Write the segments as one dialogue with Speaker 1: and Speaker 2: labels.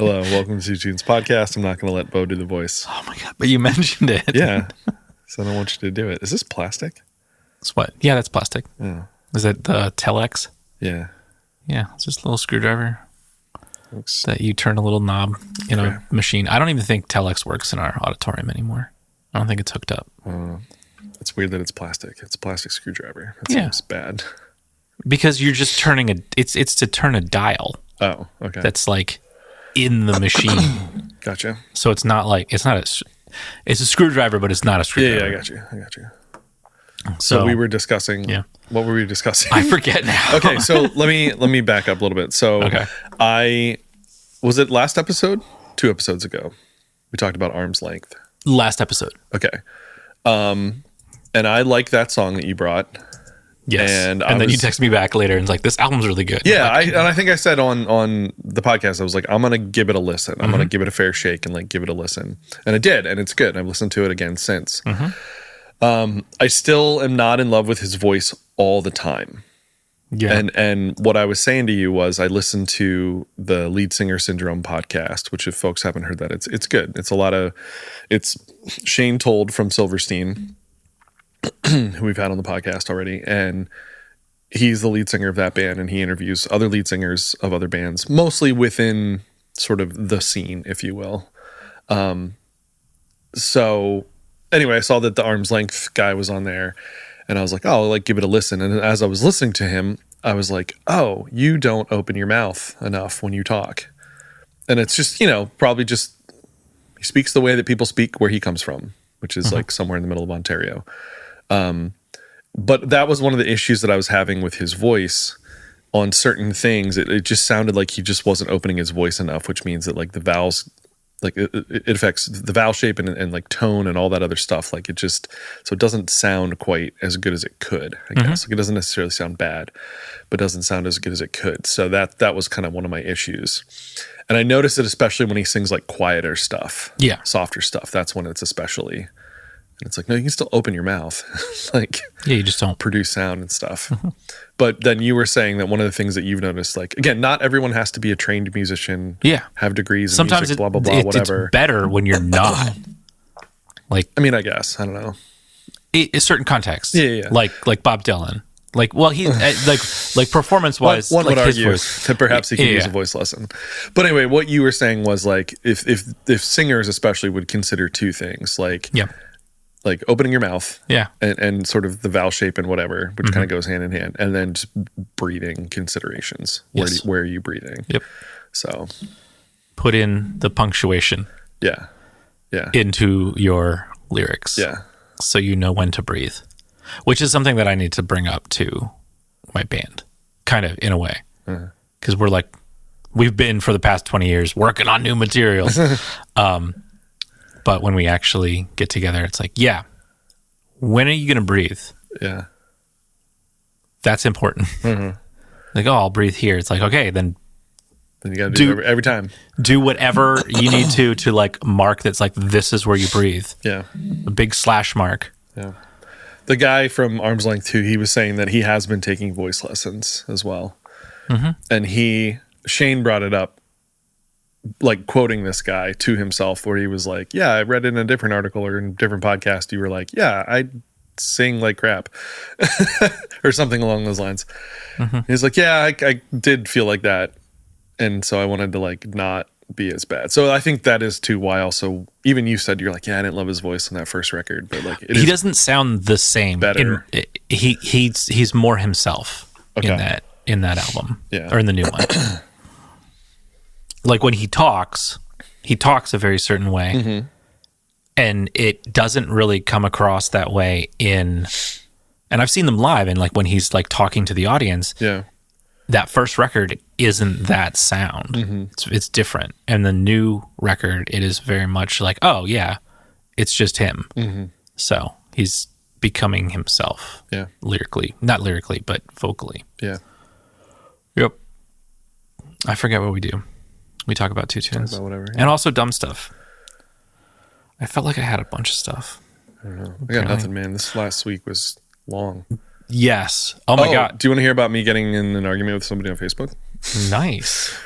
Speaker 1: Hello, welcome to Tunes Podcast. I'm not going to let Bo do the voice.
Speaker 2: Oh my God, but you mentioned it.
Speaker 1: Yeah, so I don't want you to do it. Is this plastic?
Speaker 2: It's what? Yeah, that's plastic.
Speaker 1: Oh.
Speaker 2: Is it the Telex?
Speaker 1: Yeah.
Speaker 2: Yeah, it's just a little screwdriver
Speaker 1: Looks...
Speaker 2: that you turn a little knob in a machine. I don't even think Telex works in our auditorium anymore. I don't think it's hooked up.
Speaker 1: It's weird that it's plastic. It's a plastic screwdriver. That seems bad.
Speaker 2: Because you're just turning it's to turn a dial.
Speaker 1: Oh, okay.
Speaker 2: That's like in the machine.
Speaker 1: Gotcha.
Speaker 2: So it's not like, it's a screwdriver, but it's not a screwdriver.
Speaker 1: Yeah, I got you. So we were discussing, what were we discussing?
Speaker 2: I forget now.
Speaker 1: Okay, so let me back up a little bit. So was it last episode? 2 episodes ago, we talked about Arm's Length.
Speaker 2: Last episode.
Speaker 1: Okay. And I like that song that you brought.
Speaker 2: Yes. And then you text me back later and it's like, this album's really good.
Speaker 1: Yeah.
Speaker 2: Like,
Speaker 1: I think I said on the podcast, I was like, I'm going to give it a listen. I'm going to give it a fair shake and like give it a listen. And I did. And it's good. I've listened to it again since. I still am not in love with his voice all the time. Yeah. And what I was saying to you was I listened to the Lead Singer Syndrome podcast, which if folks haven't heard that, it's good. It's Shane Told from Silverstein, who we've had on the podcast already. And he's the lead singer of that band. And he interviews other lead singers of other bands, mostly within sort of the scene, if you will. So anyway, I saw that the Arm's Length guy was on there. And I was like, oh, I'll like give it a listen. And as I was listening to him, I was like, oh, you don't open your mouth enough when you talk. And it's just, probably just, he speaks the way that people speak where he comes from, which is like somewhere in the middle of Ontario. But that was one of the issues that I was having with his voice on certain things. It just sounded like he just wasn't opening his voice enough, which means that like the vowels, like it affects the vowel shape and like tone and all that other stuff. Like so it doesn't sound quite as good as it could, I guess. Like it doesn't necessarily sound bad, but doesn't sound as good as it could. So that was kind of one of my issues. And I noticed it especially when he sings like quieter stuff, softer stuff. That's when it's especially, and it's like, no, you can still open your mouth. Like,
Speaker 2: you just don't
Speaker 1: produce sound and stuff. But then you were saying that one of the things that you've noticed, like, again, not everyone has to be a trained musician, have degrees in
Speaker 2: sometimes
Speaker 1: music, blah, blah, blah, whatever.
Speaker 2: It's better when you're not. Like,
Speaker 1: I mean, I guess, I don't know.
Speaker 2: A certain context.
Speaker 1: Yeah.
Speaker 2: Like Bob Dylan. Like, well, he like performance-wise,
Speaker 1: one
Speaker 2: like
Speaker 1: would
Speaker 2: his
Speaker 1: argue
Speaker 2: voice.
Speaker 1: that perhaps he could use a voice lesson. But anyway, what you were saying was like, if singers especially would consider 2 things, like opening your mouth, and sort of the vowel shape and whatever, which kind of goes hand in hand, and then just breathing considerations. Where are you breathing?
Speaker 2: Yep.
Speaker 1: So
Speaker 2: put in the punctuation.
Speaker 1: Yeah.
Speaker 2: Into your lyrics.
Speaker 1: Yeah.
Speaker 2: So you know when to breathe, which is something that I need to bring up to my band, kind of in a way, because we've been for the past 20 years working on new materials. But when we actually get together, it's like, when are you going to breathe?
Speaker 1: Yeah.
Speaker 2: That's important. Like, oh, I'll breathe here. It's like, okay, then
Speaker 1: you got to do it every time.
Speaker 2: Do whatever you need to like mark that's like, this is where you breathe. Yeah. A big slash mark.
Speaker 1: Yeah. The guy from Arm's Length too, he was saying that he has been taking voice lessons as well. And Shane brought it up, like quoting this guy to himself, where he was like, yeah, I read in a different article or in a different podcast, you were like, yeah, I sing like crap or something along those lines. He's like, yeah, I did feel like that. And so I wanted to like not be as bad. So I think that is too why also, even you said, you're like, yeah, I didn't love his voice on that first record, but like
Speaker 2: he doesn't sound the same.
Speaker 1: Better.
Speaker 2: He's more himself in that album, or in the new one. Like when he talks a very certain way, and it doesn't really come across that way and I've seen them live, and like when he's like talking to the audience, that first record isn't that sound. It's different. And the new record, it is very much like, oh yeah, it's just him. So he's becoming himself. Not lyrically, but vocally. Yep. I forget what we do. We talk about 2 tunes.
Speaker 1: Talk about whatever.
Speaker 2: And also dumb stuff. I felt like I had a bunch of stuff.
Speaker 1: I don't know. I got nothing, man. This last week was long.
Speaker 2: Yes. Oh my God.
Speaker 1: Do you want to hear about me getting in an argument with somebody on Facebook?
Speaker 2: Nice.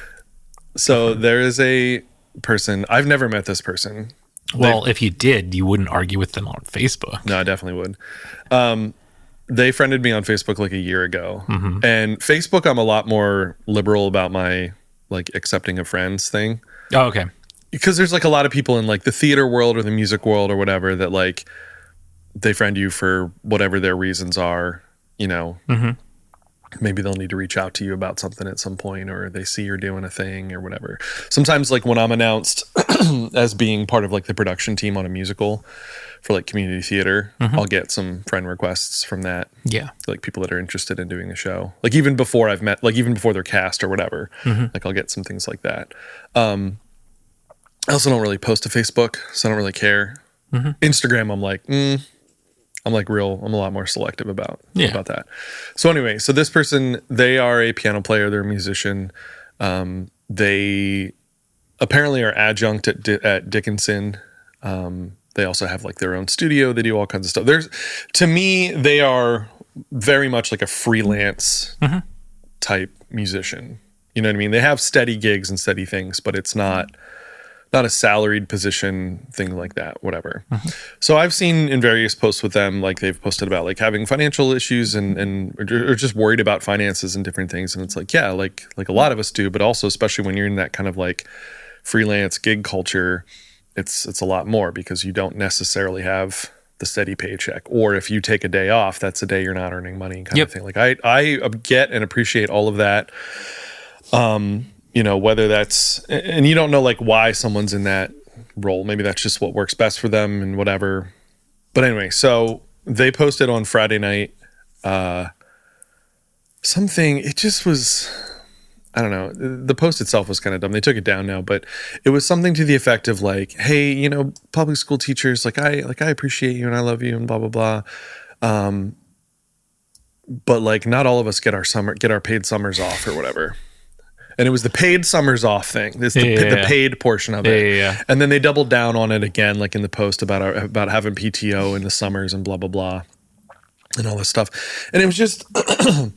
Speaker 1: So there is a person, I've never met this person.
Speaker 2: Well, if you did, you wouldn't argue with them on Facebook.
Speaker 1: No, I definitely would. They friended me on Facebook like a year ago. And Facebook, I'm a lot more liberal about my like accepting of friends thing.
Speaker 2: Oh, okay.
Speaker 1: Because there's like a lot of people in like the theater world or the music world or whatever that like they friend you for whatever their reasons are, you know. Maybe they'll need to reach out to you about something at some point, or they see you're doing a thing or whatever. Sometimes like when I'm announced as being part of like the production team on a musical for like community theater, I'll get some friend requests from that.
Speaker 2: Yeah.
Speaker 1: Like people that are interested in doing a show. Like even before I've met, like even before they're cast or whatever, like I'll get some things like that. I also don't really post to Facebook, so I don't really care. Instagram, I'm a lot more selective about that. So anyway, so this person, they are a piano player, they're a musician. They apparently are adjunct at Dickinson. They also have like their own studio. They do all kinds of stuff. To me, they are very much like a freelance type musician. You know what I mean? They have steady gigs and steady things, but it's not a salaried position thing like that, whatever. So I've seen in various posts with them, like they've posted about like having financial issues or just worried about finances and different things. And it's like, yeah, like a lot of us do, but also especially when you're in that kind of like freelance gig culture, it's a lot more because you don't necessarily have the steady paycheck. Or if you take a day off, that's a day you're not earning money kind of thing. Like I get and appreciate all of that. You know, whether that's, and you don't know like why someone's in that role. Maybe that's just what works best for them and whatever. But anyway, so they posted on Friday night, something, it just was, I don't know. The post itself was kind of dumb. They took it down now, but it was something to the effect of like, hey, you know, public school teachers, like I appreciate you and I love you and blah, blah, blah. But like not all of us get our paid summers off or whatever. And it was the paid summers off thing. It's the paid portion of it.
Speaker 2: Yeah.
Speaker 1: And then they doubled down on it again, like in the post about having PTO in the summers and blah, blah, blah, and all this stuff. And it was just, I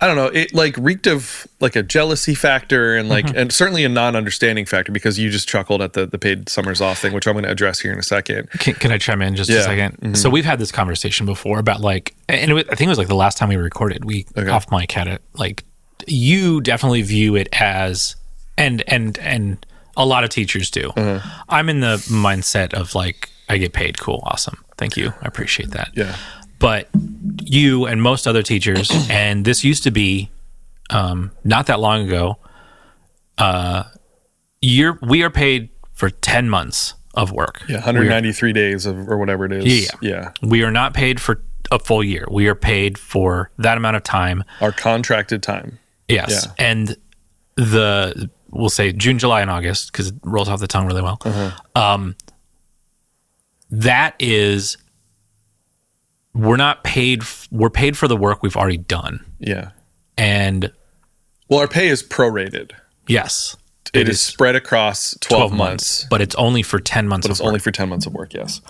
Speaker 1: don't know, it like reeked of like a jealousy factor and like, and certainly a non-understanding factor because you just chuckled at the paid summers off thing, which I'm going to address here in a second.
Speaker 2: Can I chime in just a second? So we've had this conversation before about like, and I think it was like the last time we recorded, off mic had it like, you definitely view it as, and a lot of teachers do. I'm in the mindset of like, I get paid. Cool. Awesome. Thank you. I appreciate that.
Speaker 1: Yeah.
Speaker 2: But you and most other teachers, and this used to be not that long ago, we are paid for 10 months of work.
Speaker 1: Yeah. 193 days or whatever it is. Yeah.
Speaker 2: We are not paid for a full year. We are paid for that amount of time.
Speaker 1: Our contracted time.
Speaker 2: Yes.
Speaker 1: Yeah.
Speaker 2: And we'll say June, July, and August, because it rolls off the tongue really well. That is, we're paid for the work we've already done.
Speaker 1: Yeah.
Speaker 2: And
Speaker 1: well, our pay is prorated.
Speaker 2: Yes.
Speaker 1: It is spread across 12 months.
Speaker 2: But it's only for 10 months
Speaker 1: But it's only for 10 months of work, yes.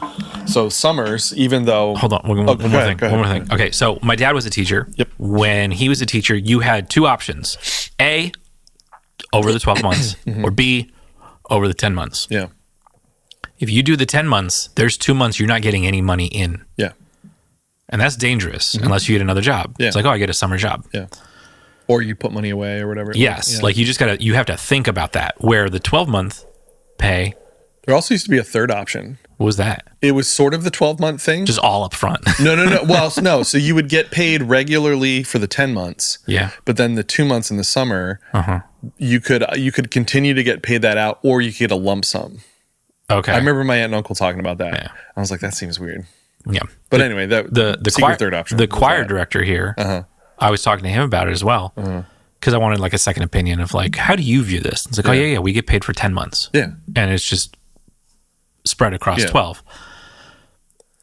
Speaker 1: So summers, even though...
Speaker 2: Hold on, one more thing. Okay, so my dad was a teacher.
Speaker 1: Yep.
Speaker 2: When he was a teacher, you had two options. A, over the 12 months, or B, over the 10 months.
Speaker 1: Yeah.
Speaker 2: If you do the 10 months, there's 2 months you're not getting any money in.
Speaker 1: Yeah.
Speaker 2: And that's dangerous unless you get another job.
Speaker 1: Yeah.
Speaker 2: It's like, oh, I get a summer job.
Speaker 1: Yeah. Or you put money away or whatever.
Speaker 2: Yes. Like you have to think about that. Where the 12-month pay.
Speaker 1: There also used to be a third option.
Speaker 2: What was that?
Speaker 1: It was sort of the 12-month thing.
Speaker 2: Just all up front.
Speaker 1: No. Well, no. So you would get paid regularly for the 10 months.
Speaker 2: Yeah.
Speaker 1: But then the 2 months in the summer, you could continue to get paid that out, or you could get a lump sum.
Speaker 2: Okay.
Speaker 1: I remember my aunt and uncle talking about that.
Speaker 2: Yeah.
Speaker 1: I was like, that seems weird.
Speaker 2: Yeah.
Speaker 1: But anyway, the
Speaker 2: choir,
Speaker 1: third option.
Speaker 2: The choir director here, I was talking to him about it as well. Because I wanted like a second opinion of like, how do you view this? It's like, oh yeah, we get paid for 10 months.
Speaker 1: Yeah.
Speaker 2: And it's just spread across 12.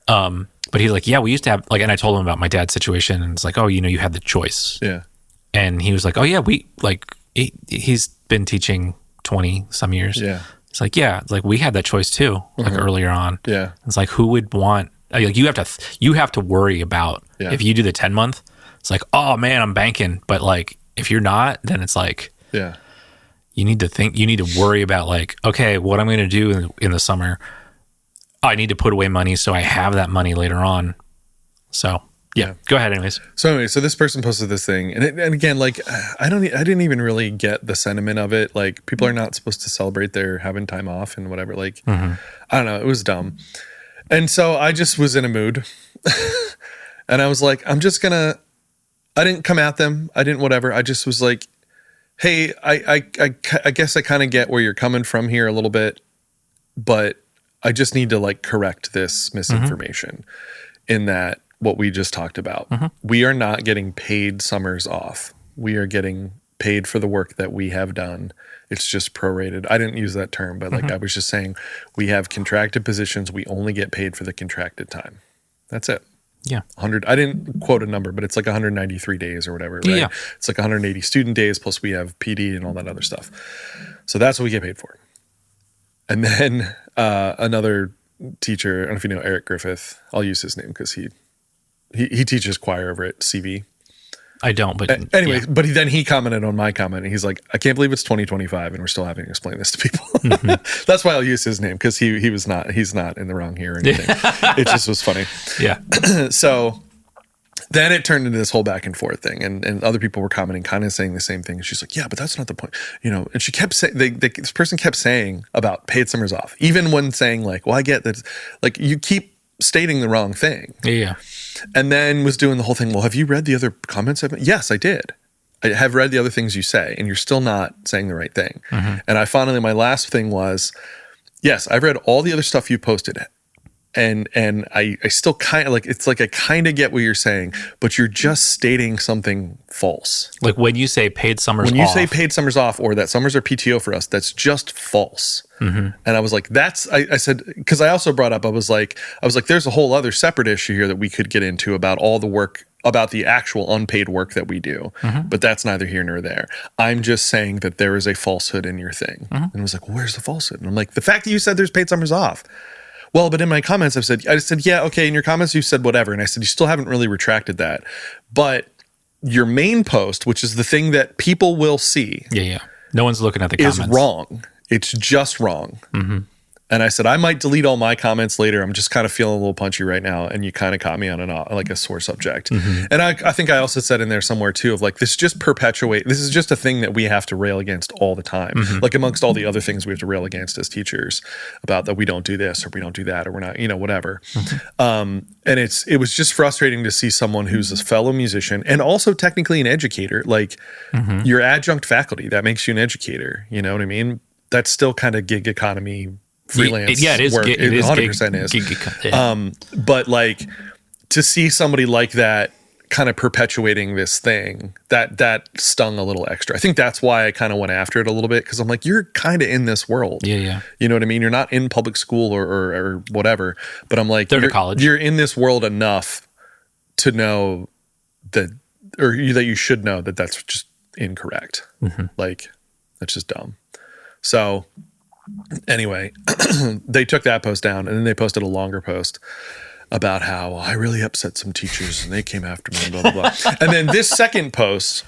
Speaker 2: But he's like, yeah, we used to have like, and I told him about my dad's situation, and it's like, oh, you had the choice.
Speaker 1: Yeah.
Speaker 2: And he was like, oh yeah, he's been teaching 20 some years.
Speaker 1: Yeah.
Speaker 2: It's like, yeah, like we had that choice too, like earlier on.
Speaker 1: Yeah.
Speaker 2: It's like, who would want, like you have to worry about if you do the 10 month, it's like, oh man, I'm banking. But like, if you're not, then it's like, you need to worry about like, okay, what I'm going to do in the summer. I need to put away money so I have that money later on. So yeah. Go ahead anyways.
Speaker 1: So this person posted this thing, and again, like, I didn't even really get the sentiment of it. Like, people are not supposed to celebrate their having time off and whatever. Like, I don't know. It was dumb. And so I just was in a mood and I was like, I didn't come at them. I didn't, whatever. I just was like, hey, I guess I kind of get where you're coming from here a little bit, but I just need to like correct this misinformation in that what we just talked about. We are not getting paid summers off. We are getting paid for the work that we have done. It's just prorated. I didn't use that term, but like I was just saying, we have contracted positions. We only get paid for the contracted time. That's it.
Speaker 2: Yeah.
Speaker 1: 100. I didn't quote a number, but it's like 193 days or whatever, right?
Speaker 2: Yeah.
Speaker 1: It's like 180 student days plus we have PD and all that other stuff. So that's what we get paid for. And then another teacher, I don't know if you know Eric Griffith. I'll use his name because he teaches choir over at CV.
Speaker 2: I don't, but
Speaker 1: anyway, but then he commented on my comment and he's like, I can't believe it's 2025 and we're still having to explain this to people. That's why I'll use his name, because he's not in the wrong here or anything. It just was funny.
Speaker 2: Yeah.
Speaker 1: So then it turned into this whole back and forth thing, and other people were commenting, kind of saying the same thing. And she's like, yeah, but that's not the point, and she kept saying, this person kept saying about paid summers off, even when saying like, well, I get that, like, you keep stating the wrong thing.
Speaker 2: Yeah.
Speaker 1: And then was doing the whole thing. Well, have you read the other comments I've made? Yes, I did. I have read the other things you say, and you're still not saying the right thing. And I finally, my last thing was, yes, I've read all the other stuff you posted. And I still kind of like, it's like I kind of get what you're saying, but you're just stating something false.
Speaker 2: Like when you say paid summers off.
Speaker 1: When you say paid summers off, or that summers are PTO for us, that's just false. And I was like, I said, because I also brought up, I was like, there's a whole other separate issue here that we could get into about all the work, about the actual unpaid work that we do. But that's neither here nor there. I'm just saying that there is a falsehood in your thing. And I was like, well, where's the falsehood? And I'm like, the fact that you said there's paid summers off. Well, but in my comments, I just said, yeah, okay. In your comments, you said whatever. And I said, you still haven't really retracted that. But your main post, which is the thing that people will see.
Speaker 2: Yeah. No one's looking at the comments.
Speaker 1: Is wrong. It's just wrong. And I said, I might delete all my comments later. I'm just kind of feeling a little punchy right now. And you kind of caught me on like a sore subject. And I think I also said in there somewhere too, of like, this is just a thing that we have to rail against all the time. Like amongst all the other things we have to rail against as teachers, about that we don't do this or we don't do that, or we're not, whatever. And it was just frustrating to see someone who's a fellow musician and also technically an educator, like you're adjunct faculty. That makes you an educator. You know what I mean? That's still kind of gig economy freelance
Speaker 2: it is
Speaker 1: work.
Speaker 2: It
Speaker 1: 100% is. But like, to see somebody like that kind of perpetuating this thing, that stung a little extra. I think that's why I kind of went after it a little bit, because I'm like, you're kind of in this world.
Speaker 2: Yeah.
Speaker 1: You know what I mean? You're not in public school or whatever, but I'm like,
Speaker 2: They're to college.
Speaker 1: You're in this world enough to know that, or that you should know that that's just incorrect. Like, that's just dumb. So anyway, they took that post down, and then they posted a longer post about how I really upset some teachers and they came after me and blah, blah, blah. And then this second post,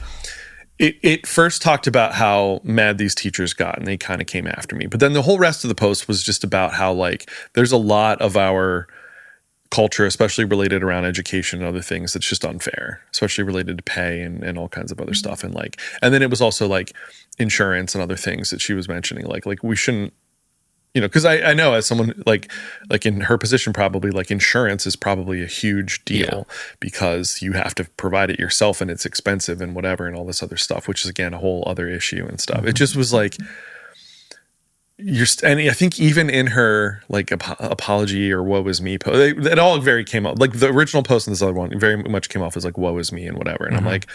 Speaker 1: it first talked about how mad these teachers got and they kind of came after me. But then the whole rest of the post was just about how, like, there's a lot of our culture, especially related around education and other things, that's just unfair, especially related to pay and all kinds of other stuff. And like, and then it was also like insurance and other things that she was mentioning, like we shouldn't, because I know as someone like in her position, probably like insurance is probably a huge deal because you have to provide it yourself and it's expensive and whatever and all this other stuff, which is again a whole other issue and stuff. It just was like, and I think even in her like apology or woe is me post, it all very came out, like the original post and this other one very much came off as like woe is me and whatever. And I'm like,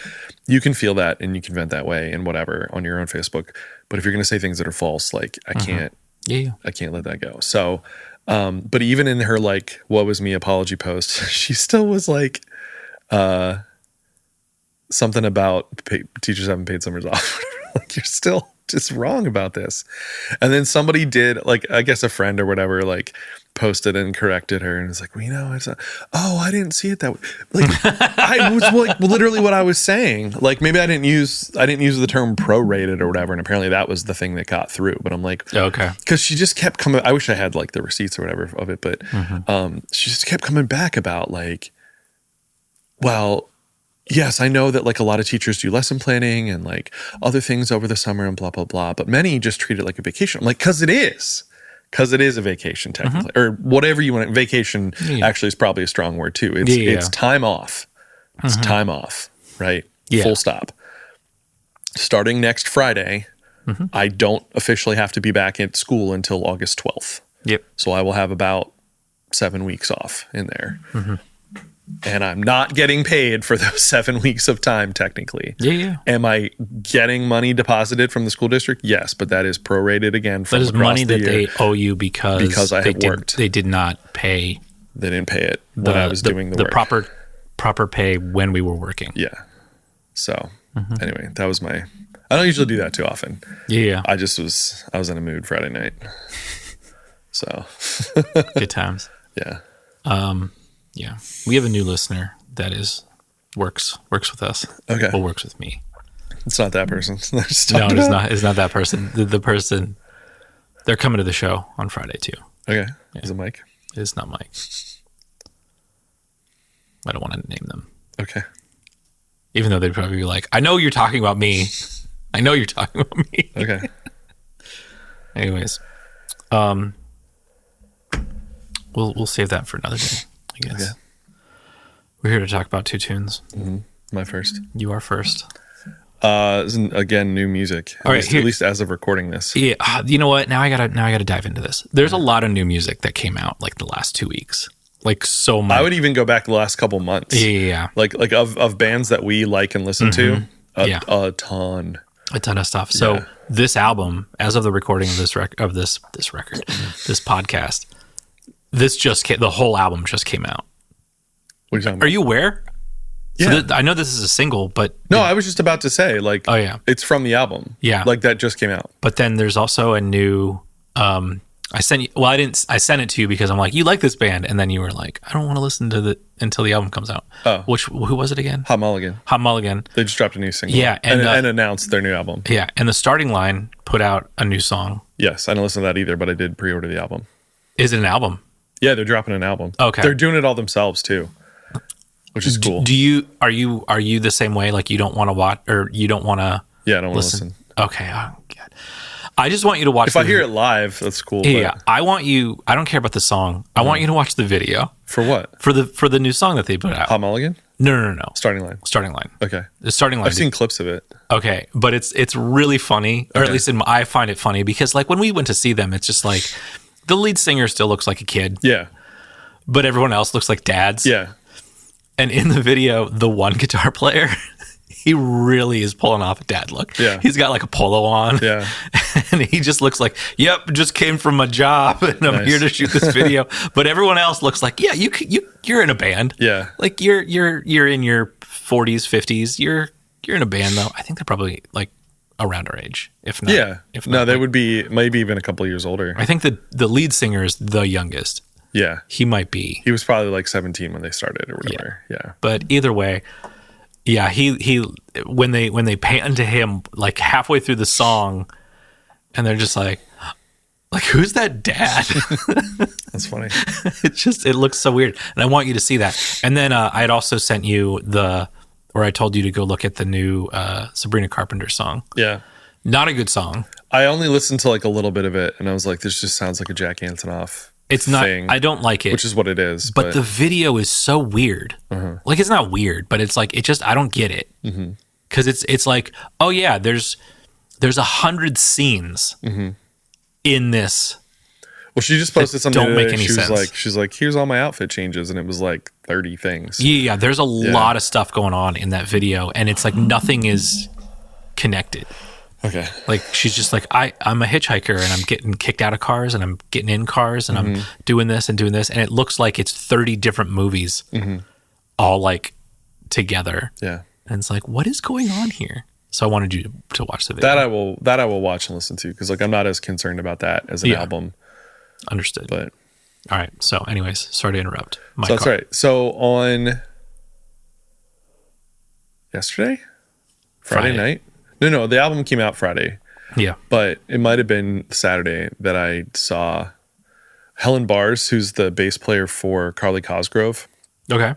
Speaker 1: you can feel that and you can vent that way and whatever on your own Facebook, but if you're going to say things that are false, like I can't let that go. So, but even in her like woe is me apology post, she still was like, something about teachers haven't paid summers off. Like you're still is wrong about this? And then somebody did, like, I guess a friend or whatever, like, posted and corrected her and was like, well, you know, oh, I didn't see it that way. Like, I was like literally what I was saying. Like, maybe I didn't use the term prorated or whatever, and apparently that was the thing that got through. But I'm like,
Speaker 2: okay,
Speaker 1: because she just kept coming. I wish I had like the receipts or whatever of it, but she just kept coming back about like, well, yes, I know that like a lot of teachers do lesson planning and like other things over the summer and blah blah blah, but many just treat it like a vacation. I'm like, because it is a vacation technically, or whatever you want. Vacation actually is probably a strong word too. It's time off. It's time off, right?
Speaker 2: Yeah.
Speaker 1: Full stop. Starting next Friday, I don't officially have to be back at school until August 12th.
Speaker 2: Yep.
Speaker 1: So I will have about 7 weeks off in there. And I'm not getting paid for those 7 weeks of time, technically.
Speaker 2: Yeah.
Speaker 1: Am I getting money deposited from the school district? Yes, but that is prorated again.
Speaker 2: That is money that they owe you because
Speaker 1: I have worked.
Speaker 2: They did not pay.
Speaker 1: They didn't pay it when I was doing the work.
Speaker 2: The proper pay when we were working.
Speaker 1: Yeah. So anyway, that was my. I don't usually do that too often.
Speaker 2: Yeah.
Speaker 1: I was in a mood Friday night. So
Speaker 2: good times.
Speaker 1: Yeah.
Speaker 2: Yeah, we have a new listener that works with us.
Speaker 1: Okay,
Speaker 2: or works with me.
Speaker 1: It's not that person.
Speaker 2: No, it is not. It's not that person. The person. They're coming to the show on Friday too.
Speaker 1: Okay, is it Mike?
Speaker 2: It is not Mike. I don't want to name them.
Speaker 1: Okay.
Speaker 2: Even though they'd probably be like, "I know you're talking about me. I know you're talking about me."
Speaker 1: Okay.
Speaker 2: Anyways, we'll save that for another day. I guess. Okay. We're here to talk about two tunes.
Speaker 1: My first.
Speaker 2: You are first.
Speaker 1: Again, new music. At least as of recording this.
Speaker 2: Yeah. You know what? Now I gotta dive into this. There's a lot of new music that came out like the last 2 weeks. Like so much.
Speaker 1: I would even go back the last couple months.
Speaker 2: Yeah.
Speaker 1: Like of bands that we like and listen to. A ton.
Speaker 2: A ton of stuff. So this album, as of the recording of this podcast. The whole album just came out.
Speaker 1: What are you talking about?
Speaker 2: Are you aware?
Speaker 1: Yeah.
Speaker 2: So I know this is a single, but...
Speaker 1: No, I was just about to say, like...
Speaker 2: Oh, yeah.
Speaker 1: It's from the album.
Speaker 2: Yeah.
Speaker 1: Like, that just came out.
Speaker 2: But then there's also a new... I sent it to you because I'm like, you like this band, and then you were like, I don't want to listen to until the album comes out.
Speaker 1: Oh.
Speaker 2: Who was it again?
Speaker 1: Hot Mulligan.
Speaker 2: They
Speaker 1: just dropped a new single.
Speaker 2: Yeah.
Speaker 1: And announced their new album.
Speaker 2: Yeah, and the Starting Line put out a new song.
Speaker 1: Yes, I didn't listen to that either, but I did pre-order the album.
Speaker 2: Is it an album?
Speaker 1: Yeah, they're dropping an album.
Speaker 2: Okay.
Speaker 1: They're doing it all themselves too, which is cool.
Speaker 2: Are you the same way? Like you don't want to watch or you don't want to?
Speaker 1: Yeah, I don't want to listen.
Speaker 2: Okay. Oh, God. I just want you to watch.
Speaker 1: If I hear it live, that's cool.
Speaker 2: Yeah, I want you. I don't care about the song. I want you to watch the video.
Speaker 1: For what?
Speaker 2: For the new song that they put out.
Speaker 1: Hot Mulligan?
Speaker 2: No.
Speaker 1: Starting Line. Okay.
Speaker 2: The Starting Line.
Speaker 1: I've seen clips of it.
Speaker 2: Okay, but it's really funny, or at least I find it funny because like when we went to see them, it's just like the lead singer still looks like a kid.
Speaker 1: Yeah.
Speaker 2: But everyone else looks like dads.
Speaker 1: Yeah.
Speaker 2: And in the video, the one guitar player, he really is pulling off a dad look.
Speaker 1: Yeah.
Speaker 2: He's got like a polo on.
Speaker 1: Yeah.
Speaker 2: And he just looks like, yep, just came from my job and I'm here to shoot this video. But everyone else looks like, yeah, you're in a band.
Speaker 1: Yeah.
Speaker 2: Like you're in your 40s, 50s. You're in a band though. I think they're probably like around our age, if not.
Speaker 1: Yeah. They would be maybe even a couple of years older.
Speaker 2: I think the lead singer is the youngest.
Speaker 1: Yeah.
Speaker 2: He might be.
Speaker 1: He was probably like 17 when they started or whatever. Yeah.
Speaker 2: But either way, yeah, he when they pan to him like halfway through the song and they're just like who's that dad?
Speaker 1: That's funny.
Speaker 2: It looks so weird. And I want you to see that. And then I had also sent you I told you to go look at the new Sabrina Carpenter song.
Speaker 1: Yeah.
Speaker 2: Not a good song.
Speaker 1: I only listened to like a little bit of it and I was like, this just sounds like a Jack Antonoff.
Speaker 2: It's not. I don't like it,
Speaker 1: which is what it is.
Speaker 2: But the video is so weird. Like it's not weird, but it's like I don't get it because it's like, oh yeah, there's 100 scenes in this.
Speaker 1: Well, she just posted something.
Speaker 2: Don't make any sense.
Speaker 1: She's like, here's all my outfit changes, and it was like 30 things.
Speaker 2: Yeah, there's a lot of stuff going on in that video, and it's like nothing is connected.
Speaker 1: Okay.
Speaker 2: Like she's just like, I'm a hitchhiker and I'm getting kicked out of cars and I'm getting in cars and I'm doing this and it looks like it's 30 different movies all like together.
Speaker 1: Yeah.
Speaker 2: And it's like, what is going on here? So I wanted you to watch the video.
Speaker 1: That I will watch and listen to, because like I'm not as concerned about that as an album.
Speaker 2: Understood.
Speaker 1: But
Speaker 2: all right. So anyways, sorry to interrupt.
Speaker 1: So that's right. So on yesterday? Friday night? No, the album came out Friday.
Speaker 2: Yeah.
Speaker 1: But it might have been Saturday that I saw Helen Bars, who's the bass player for Carly Cosgrove.
Speaker 2: Okay.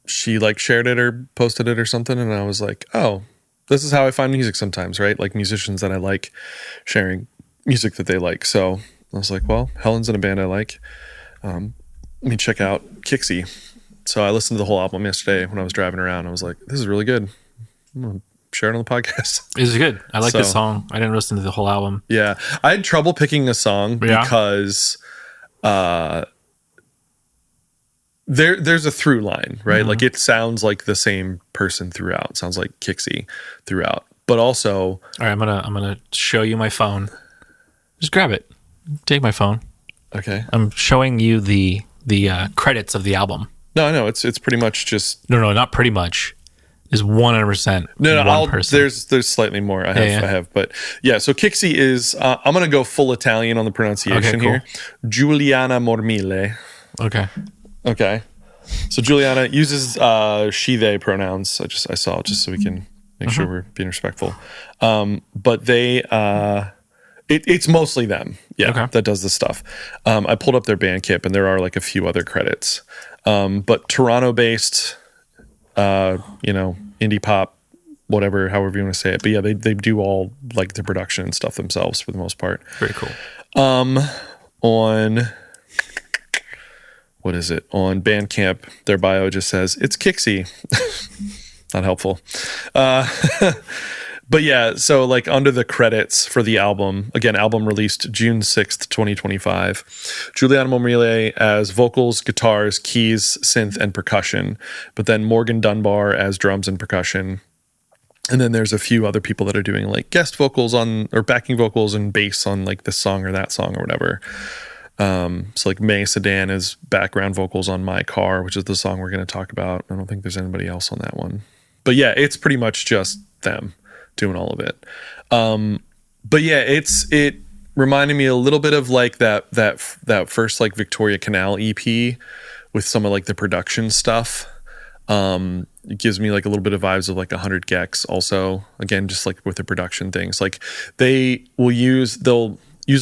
Speaker 1: She like shared it or posted it or something, and I was like, oh, this is how I find music sometimes, right? Like musicians that I like sharing music that they like. So I was like, well, Helen's in a band I like. Let me check out Kicksie. So I listened to the whole album yesterday when I was driving around. I was like, this is really good. I'm going to share it on the podcast.
Speaker 2: It's good. I like this song. I didn't listen to the whole album.
Speaker 1: Yeah. I had trouble picking a song because there's a through line, right? Like it sounds like the same person throughout. It sounds like Kicksie throughout. But also,
Speaker 2: all right, I'm gonna show you my phone. Just grab it. Take my phone.
Speaker 1: Okay.
Speaker 2: I'm showing you the credits of the album.
Speaker 1: No, I know it's pretty much just
Speaker 2: no, not pretty much. Is 100%.
Speaker 1: No,
Speaker 2: person.
Speaker 1: There's slightly more. I have, but yeah. So Kicksie is. I'm gonna go full Italian on the pronunciation here. Giuliana Mormile. Okay. So Juliana uses she/they pronouns. I saw just so we can make sure we're being respectful. But they it's mostly them. Yeah, that does this stuff. I pulled up their Bandcamp, and there are like a few other credits. But Toronto-based, indie pop, whatever, however you want to say it. But yeah, they do all like the production and stuff themselves for the most part.
Speaker 2: Very cool.
Speaker 1: On what is it? On Bandcamp, their bio just says it's Kicksie. Not helpful. But yeah, so like under the credits for the album, again, album released June 6th, 2025. Giuliana Momrile as vocals, guitars, keys, synth, and percussion. But then Morgan Dunbar as drums and percussion. And then there's a few other people that are doing like guest vocals on, or backing vocals and bass on like this song or that song or whatever. So like May Sedan is background vocals on My Car, which is the song we're going to talk about. I don't think there's anybody else on that one. But yeah, it's pretty much just them doing all of it. But yeah, it reminded me a little bit of like that first like Victoria Canal EP with some of like the production stuff. It gives me like a little bit of vibes of like 100 Gex also, again, just like with the production things. Like they'll use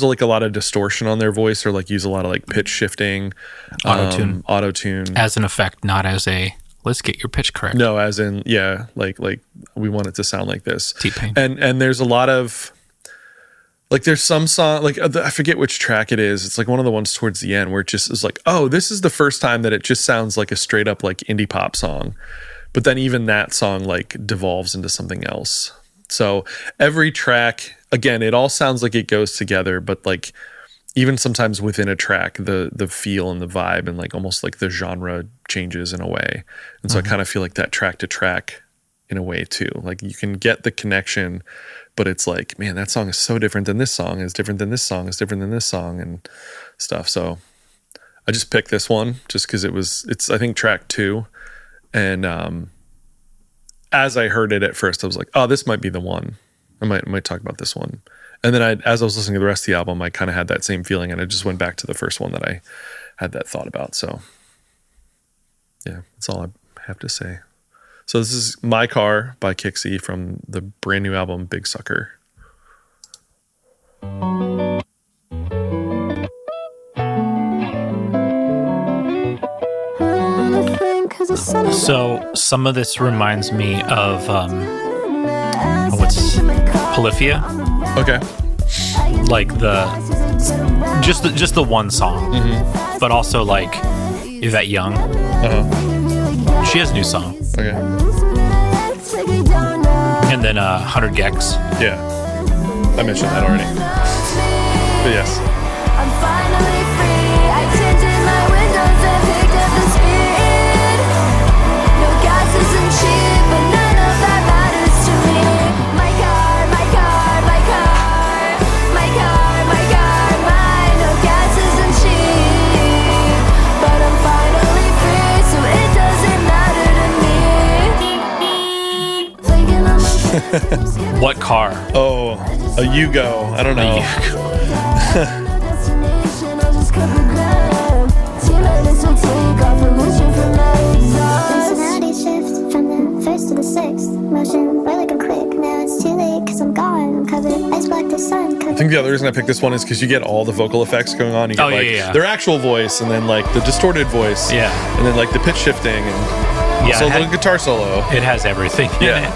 Speaker 1: like a lot of distortion on their voice, or like use a lot of like pitch shifting, auto-tune
Speaker 2: as an effect, not as a let's get your pitch correct.
Speaker 1: No, as in, yeah, like we want it to sound like this.
Speaker 2: T-Pain.
Speaker 1: And there's a lot of like, there's some song, like I forget which track it is. It's like one of the ones towards the end where it just is like, oh, this is the first time that it just sounds like a straight up like indie pop song. But then even that song like devolves into something else. So every track, again, it all sounds like it goes together, but like even sometimes within a track, the feel and the vibe and like almost like the genre changes in a way. And so I kind of feel like that track to track in a way too. Like you can get the connection, but it's like, man, that song is so different than this song, is different than this song, is different than this song and stuff. So I just picked this one just because it's I think track 2. And as I heard it at first, I was like, oh, this might be the one. I might talk about this one. And then as I was listening to the rest of the album, I kind of had that same feeling, and I just went back to the first one that I had that thought about. So yeah, that's all I have to say. So this is My Car by Kicksie from the brand new album, Big Sucker.
Speaker 2: So some of this reminds me of what's Polyphia?
Speaker 1: Okay.
Speaker 2: Like just the one song, but also like Yvette Young. She has a new song.
Speaker 1: Okay.
Speaker 2: And then 100 Gex.
Speaker 1: Yeah, I mentioned that already. But yes.
Speaker 3: I'm finally free. I tinted my windows and picked up the speed. No gas isn't cheap, but none of that matters to me. My car, my car, my car, my car, my car, mine. No gas isn't cheap, but I'm finally free, so it doesn't matter to me. Thinking
Speaker 2: What car?
Speaker 1: Oh, a Yugo. I don't know.
Speaker 3: Personality shift from the first to the sixth. Motion really go quick. Now it's too late because I'm gone. I'm covered ice black the sun.
Speaker 1: I think the other reason I picked this one is because you get all the vocal effects going on. You get their actual voice, and then like the distorted voice, and then like the pitch shifting, and also the guitar solo.
Speaker 2: It has everything in it.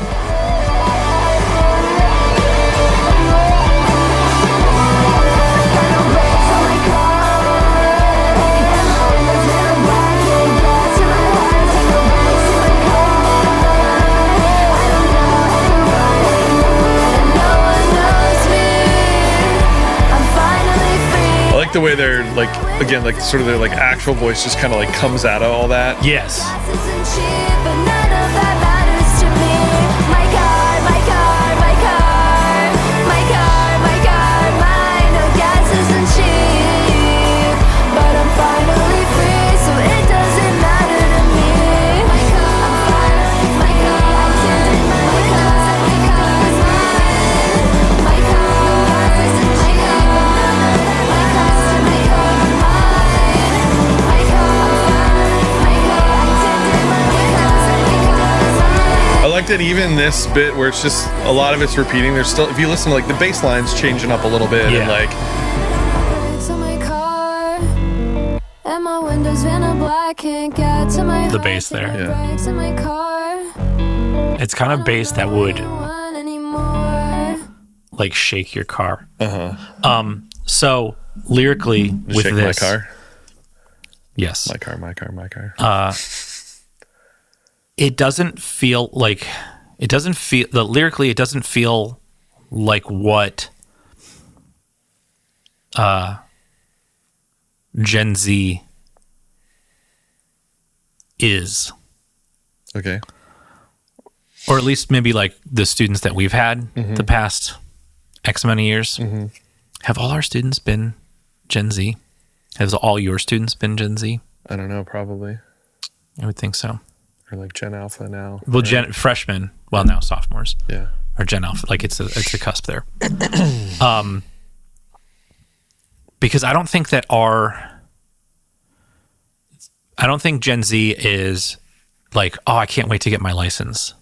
Speaker 1: I like the way they're like, again, like sort of their like actual voice just kind of like comes out of all that.
Speaker 2: Yes.
Speaker 1: I like that even this bit where it's just a lot of it's repeating, there's still, if you listen to like the bass line's changing up a little bit and like
Speaker 2: the bass there. It's kind of bass that would like shake your car. So lyrically with
Speaker 1: shake
Speaker 2: this,
Speaker 1: my car.
Speaker 2: Yes,
Speaker 1: my car.
Speaker 2: It doesn't feel like lyrically it doesn't feel like what Gen Z is.
Speaker 1: Okay.
Speaker 2: Or at least maybe like the students that we've had the past X amount of years. Have all our students been Gen Z? Has all your students been Gen Z?
Speaker 1: I don't know, probably.
Speaker 2: I would think so.
Speaker 1: Or like Gen Alpha now.
Speaker 2: Well, freshmen. Well, now sophomores.
Speaker 1: Yeah.
Speaker 2: Or Gen Alpha. Like it's a cusp there. Because I don't think Gen Z is like, oh, I can't wait to get my license.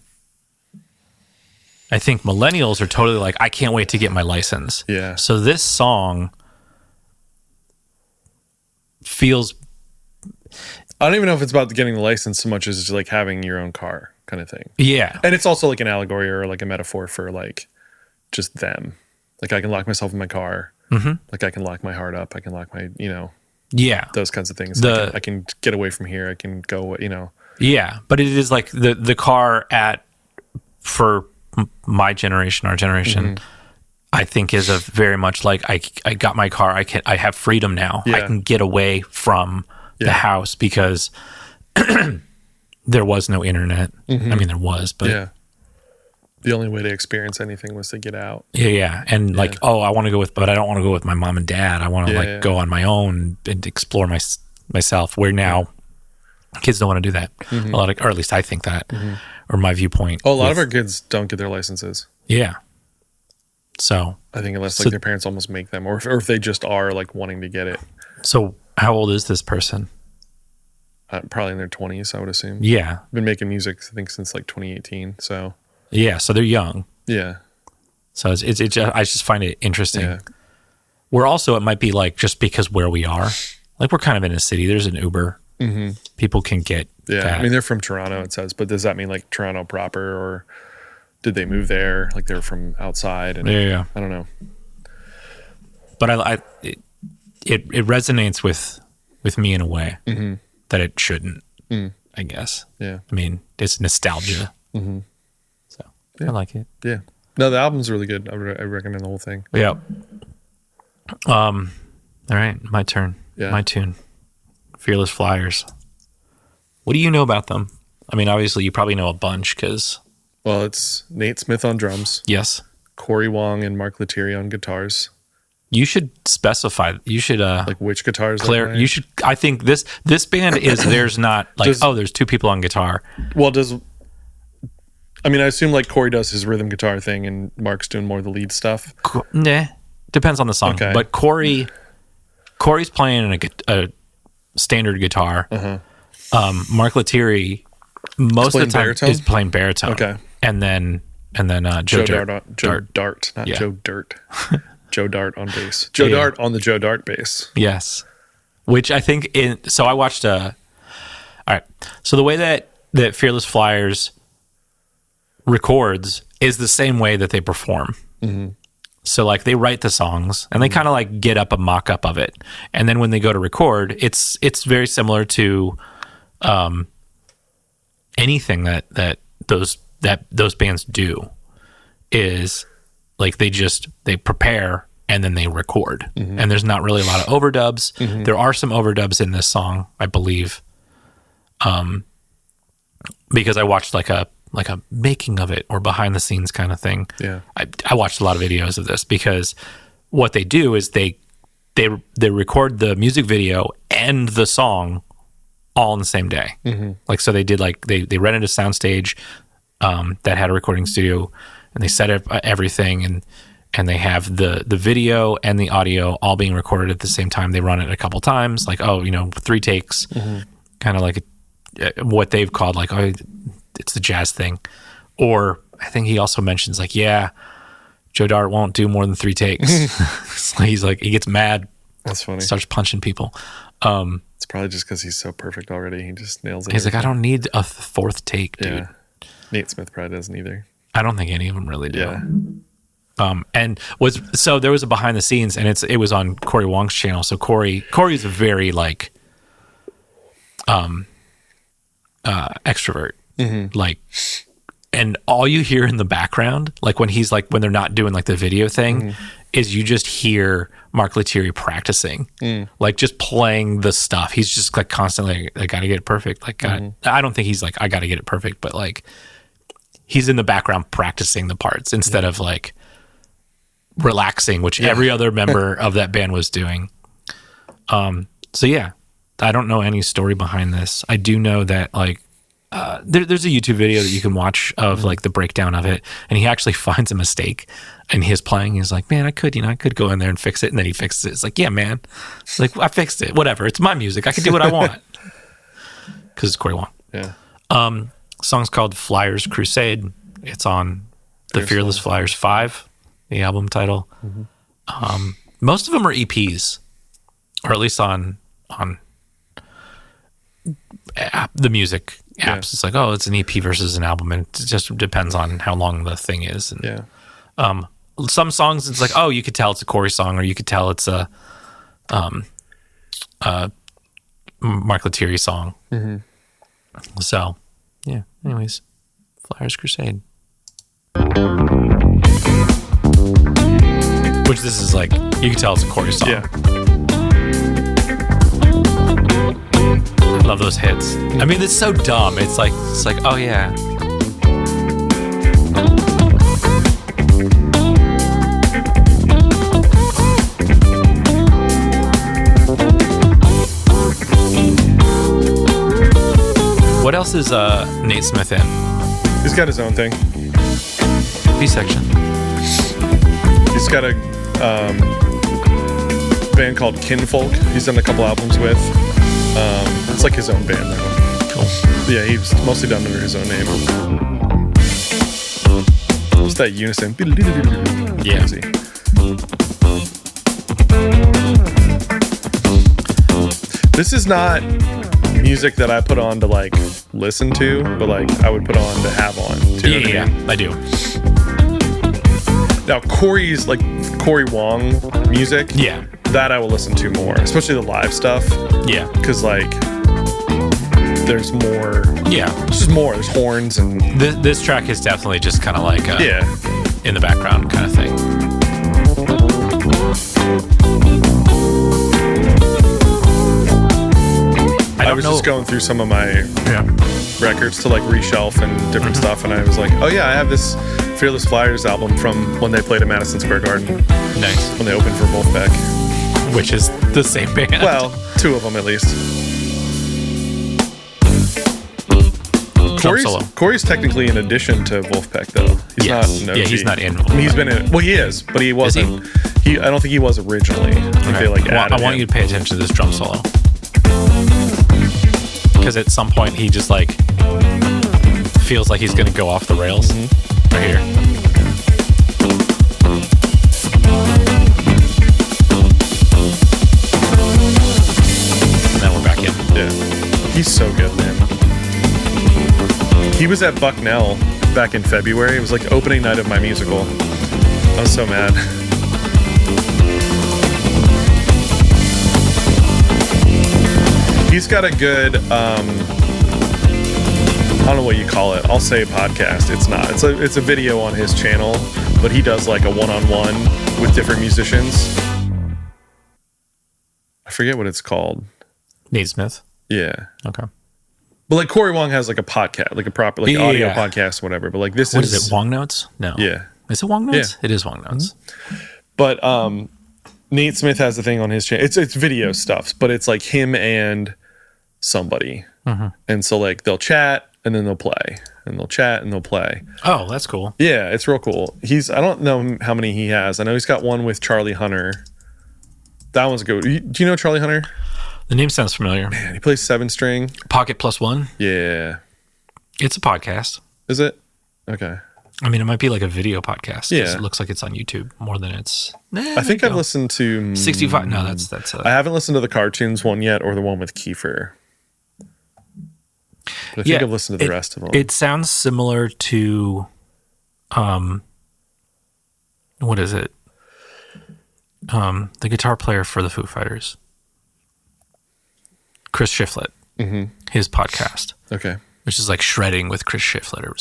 Speaker 2: I think millennials are totally like, I can't wait to get my license.
Speaker 1: Yeah.
Speaker 2: So this song feels,
Speaker 1: I don't even know if it's about getting the license so much as it's like having your own car kind of thing.
Speaker 2: yeah.
Speaker 1: And it's also like an allegory or like a metaphor for like just them. Like I can lock myself in my car. Like I can lock my heart up. I can lock my,
Speaker 2: Yeah.
Speaker 1: those kinds of things. I can get away from here. I can go,
Speaker 2: Yeah. But it is like the car for my generation, our generation, I think is a very much like I got my car. I have freedom now.
Speaker 1: Yeah.
Speaker 2: I can get away from the house because there was no internet. I mean, there was, but
Speaker 1: the only way to experience anything was to get out.
Speaker 2: Yeah. And like, oh, I want to go but I don't want to go with my mom and dad. I want to go on my own and explore myself. Where now kids don't want to do that. A lot of, or at least I think that, or my viewpoint.
Speaker 1: Oh, a lot of our kids don't get their licenses.
Speaker 2: Yeah. So
Speaker 1: I think unless like their parents almost make them, or if they just are like wanting to get it.
Speaker 2: So how old is this person?
Speaker 1: Probably in their 20s, I would assume.
Speaker 2: Yeah.
Speaker 1: Been making music, I think, since like 2018. So
Speaker 2: yeah, so they're young.
Speaker 1: Yeah.
Speaker 2: So it's I just find it interesting.
Speaker 1: Yeah.
Speaker 2: We're also, it might be like just because where we are, like we're kind of in a city. There's an Uber. People can get.
Speaker 1: Yeah.
Speaker 2: that.
Speaker 1: I mean, they're from Toronto, it says, but does that mean like Toronto proper, or did they move there? Like they're from outside? And
Speaker 2: Yeah.
Speaker 1: I don't know.
Speaker 2: But it resonates with me in a way that it shouldn't. I guess.
Speaker 1: Yeah.
Speaker 2: I mean, it's nostalgia. So I like it.
Speaker 1: Yeah. No, the album's really good. I recommend the whole thing.
Speaker 2: Yeah. All right, my turn.
Speaker 1: Yeah.
Speaker 2: My tune. Fearless Flyers. What do you know about them? I mean, obviously, you probably know a bunch because.
Speaker 1: Well, it's Nate Smith on drums.
Speaker 2: Yes.
Speaker 1: Corey Wong and Mark Lettieri on guitars.
Speaker 2: You should specify. You should
Speaker 1: like which guitars.
Speaker 2: Claire, you should. I think this band is. There's not like there's two people on guitar.
Speaker 1: Well, does I mean, I assume like Corey does his rhythm guitar thing and Mark's doing more of the lead stuff.
Speaker 2: Nah, depends on the song.
Speaker 1: Okay.
Speaker 2: But Corey's playing a standard guitar. Mark Lettieri most of the time
Speaker 1: baritone?
Speaker 2: is playing baritone.
Speaker 1: Okay.
Speaker 2: And then Joe Dart.
Speaker 1: Joe Dart, not
Speaker 2: Yeah.
Speaker 1: Joe Dirt. Joe Dart on bass. Joe Dart on the Joe Dart bass.
Speaker 2: Yes. Which I think so I watched all right. So the way that Fearless Flyers records is the same way that they perform. So like they write the songs and they kind of like get up a mock-up of it, and then when they go to record, it's very similar to anything that those bands do. Is like they prepare and then they record, and there's not really a lot of overdubs. There are some overdubs in this song, I believe, because I watched like a making of it or behind the scenes kind of thing.
Speaker 1: Yeah.
Speaker 2: I watched a lot of videos of this, because what they do is they record the music video and the song all in the same day. Like, so they did like, they rented a soundstage that had a recording studio, and they set up everything, and they have the video and the audio all being recorded at the same time. They run it a couple times, like, 3 takes, kind of like what they've called like, it's the jazz thing. Or I think he also mentions like, Joe Dart won't do more than 3 takes. So he's like, he gets mad.
Speaker 1: That's funny.
Speaker 2: Starts punching people.
Speaker 1: It's probably just because he's so perfect already. He just nails it.
Speaker 2: He's like, I don't need a 4th take, dude.
Speaker 1: Yeah. Nate Smith probably doesn't either.
Speaker 2: I don't think any of them really do.
Speaker 1: Yeah.
Speaker 2: So there was a behind the scenes, and it was on Corey Wong's channel. So Corey's a very like extrovert. Like, and all you hear in the background, like when they're not doing like the video thing, is you just hear Mark Lettieri practicing, like just playing the stuff. He's just like constantly, I gotta get it perfect. Like, I don't think he's like, I gotta get it perfect, but like he's in the background practicing the parts instead of like relaxing, which every other member of that band was doing. So yeah, I don't know any story behind this. I do know that like, there's a YouTube video that you can watch of like the breakdown of it, and he actually finds a mistake in his playing. He's like, man, I could go in there and fix it. And then he fixes it. It's like, yeah, man. It's like, I fixed it. Whatever. It's my music. I can do what I want. Because it's Corey Wong.
Speaker 1: Yeah.
Speaker 2: Song's called Flyers Crusade. It's on the Fearless Flyers 5, the album title. Most of them are EPs, or at least on the music apps. It's like, it's an EP versus an album, and it just depends on how long the thing is. And, some songs it's like, you could tell it's a Corey song, or you could tell it's a Mark Lettieri song. So yeah, anyways, Flyers Crusade, which this is like, you can tell it's a Corey song. I love those hits. I mean, it's so dumb. It's like, oh yeah. What else is Nate Smith in?
Speaker 1: He's got his own thing.
Speaker 2: B-section.
Speaker 1: He's got a band called Kinfolk. He's done a couple albums with. It's like his own band though.
Speaker 2: Cool.
Speaker 1: Yeah, he's mostly done under his own name. It's that unison.
Speaker 2: Yeah.
Speaker 1: This is not music that I put on to like listen to, but like I would put on to have on. Do you know what I mean?
Speaker 2: I do.
Speaker 1: Now Corey's like Corey Wong music.
Speaker 2: Yeah.
Speaker 1: That I will listen to more, especially the live stuff.
Speaker 2: Yeah.
Speaker 1: Because like there's more.
Speaker 2: Yeah.
Speaker 1: There's just more. There's horns and.
Speaker 2: This track is definitely just kind of like
Speaker 1: yeah,
Speaker 2: in the background kind of thing.
Speaker 1: I was just going through some of my records to like reshelf and different stuff, and I was like, oh yeah, I have this Fearless Flyers album from when they played at Madison Square Garden.
Speaker 2: Nice.
Speaker 1: When they opened for Wolfpack.
Speaker 2: Which is the same band.
Speaker 1: Well, 2 of them at least. Corey's technically in addition to Wolfpack though. He's
Speaker 2: Yes.
Speaker 1: not.
Speaker 2: Yeah, he's not in.
Speaker 1: I mean, he's been in. Well, he is, but he wasn't. He? I don't think he was originally. I think they like added
Speaker 2: I want
Speaker 1: him.
Speaker 2: you to pay attention to this drum solo. Because at some point he just like feels like he's going to go off the rails. Right here. And then we're back in.
Speaker 1: Yeah, he's so good, man. He was at Bucknell back in February. It was like opening night of my musical. I was so mad. He's got a good, I don't know what you call it. I'll say podcast. It's not. It's a video on his channel, but he does like a one-on-one with different musicians. I forget what it's called.
Speaker 2: Nate Smith.
Speaker 1: Yeah.
Speaker 2: Okay.
Speaker 1: But like Corey Wong has like a podcast, like a proper like audio podcast, or whatever. But like this
Speaker 2: What is it? Wong Notes? No.
Speaker 1: Yeah.
Speaker 2: Is it Wong Notes?
Speaker 1: Yeah.
Speaker 2: It is Wong Notes.
Speaker 1: But Nate Smith has the thing on his channel. It's video stuff, but it's like him and somebody. And so like they'll chat and then they'll play. And they'll chat and they'll play.
Speaker 2: Oh, that's cool.
Speaker 1: Yeah, it's real cool. I don't know how many he has. I know he's got one with Charlie Hunter. That one's good. Do you know Charlie Hunter?
Speaker 2: The name sounds familiar.
Speaker 1: Man, he plays 7-string.
Speaker 2: Pocket Plus One.
Speaker 1: Yeah.
Speaker 2: It's a podcast.
Speaker 1: Is it? Okay.
Speaker 2: I mean, it might be like a video podcast. 'Cause
Speaker 1: Yeah.
Speaker 2: It looks like it's on YouTube more than it's.
Speaker 1: I think I've listened to
Speaker 2: 65. No, that's.
Speaker 1: I haven't listened to the cartoons one yet or the one with Kiefer. But I think I've listened to the rest of them.
Speaker 2: It sounds similar to, what is it? The guitar player for the Foo Fighters, Chris Shiflett, his podcast,
Speaker 1: Okay.
Speaker 2: which is like shredding with Chris Shiflett or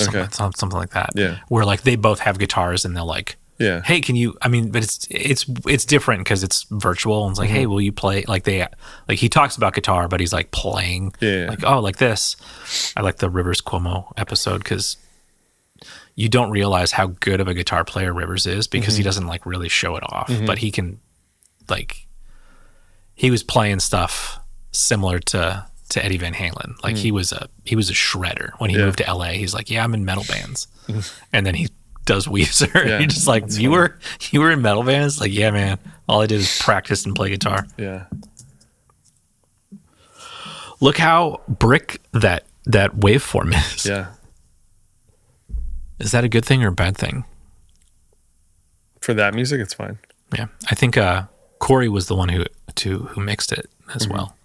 Speaker 2: something like that.
Speaker 1: Yeah.
Speaker 2: Where like they both have guitars and they'll like,
Speaker 1: Yeah.
Speaker 2: hey, can you? I mean, but it's different because it's virtual and it's like, hey, will you play? Like he talks about guitar, but he's like playing.
Speaker 1: Yeah.
Speaker 2: Like like this. I like the Rivers Cuomo episode because you don't realize how good of a guitar player Rivers is because he doesn't like really show it off, but he can like. He was playing stuff similar to Eddie Van Halen. Like he was a shredder when he moved to LA. He's like, yeah, I'm in metal bands, and then he does Weezer.
Speaker 1: Yeah,
Speaker 2: You're just like, you were in metal bands? Like, yeah, man. All I did was practice and play guitar.
Speaker 1: Yeah.
Speaker 2: Look how brick that waveform is.
Speaker 1: Yeah.
Speaker 2: Is that a good thing or a bad thing?
Speaker 1: For that music, it's fine.
Speaker 2: Yeah, I think Corey was the one who mixed it as well.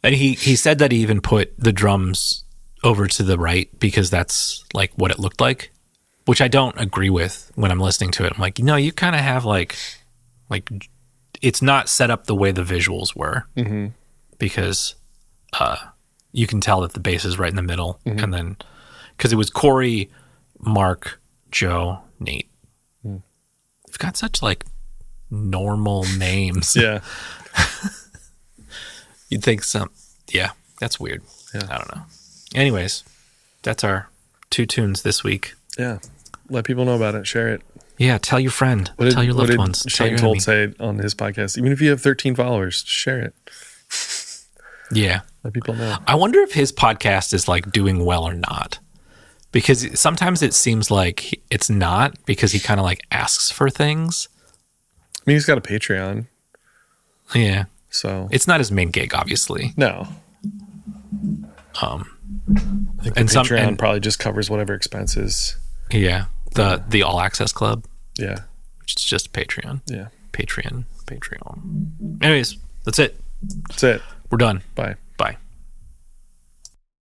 Speaker 2: And he said that he even put the drums over to the right because that's like what it looked like, which I don't agree with when I'm listening to it. I'm like, you kind of have like it's not set up the way the visuals were because you can tell that the bass is right in the middle, and then because it was Corey, Mark, Joe, Nate. They've got such like normal names.
Speaker 1: Yeah.
Speaker 2: You'd think that's weird.
Speaker 1: Yeah.
Speaker 2: I don't know. Anyways, that's our 2 tunes this week.
Speaker 1: Yeah. Let people know about it. Share it.
Speaker 2: Yeah, tell your friend. Tell your loved ones. Tell
Speaker 1: Shane
Speaker 2: your
Speaker 1: Told
Speaker 2: enemy.
Speaker 1: say on his podcast, even if you have 13 followers, share it.
Speaker 2: Yeah.
Speaker 1: Let people know.
Speaker 2: I wonder if his podcast is like doing well or not. Because sometimes it seems like it's not because he kind of like asks for things.
Speaker 1: I mean, he's got a Patreon.
Speaker 2: Yeah.
Speaker 1: So
Speaker 2: It's not his main gig, obviously.
Speaker 1: no. I think the Patreon probably just covers whatever expenses.
Speaker 2: Yeah. The All Access Club,
Speaker 1: Yeah.
Speaker 2: which is just Patreon.
Speaker 1: Yeah.
Speaker 2: Patreon. Anyways, that's it.
Speaker 1: That's it.
Speaker 2: We're done.
Speaker 1: Bye.
Speaker 2: Bye.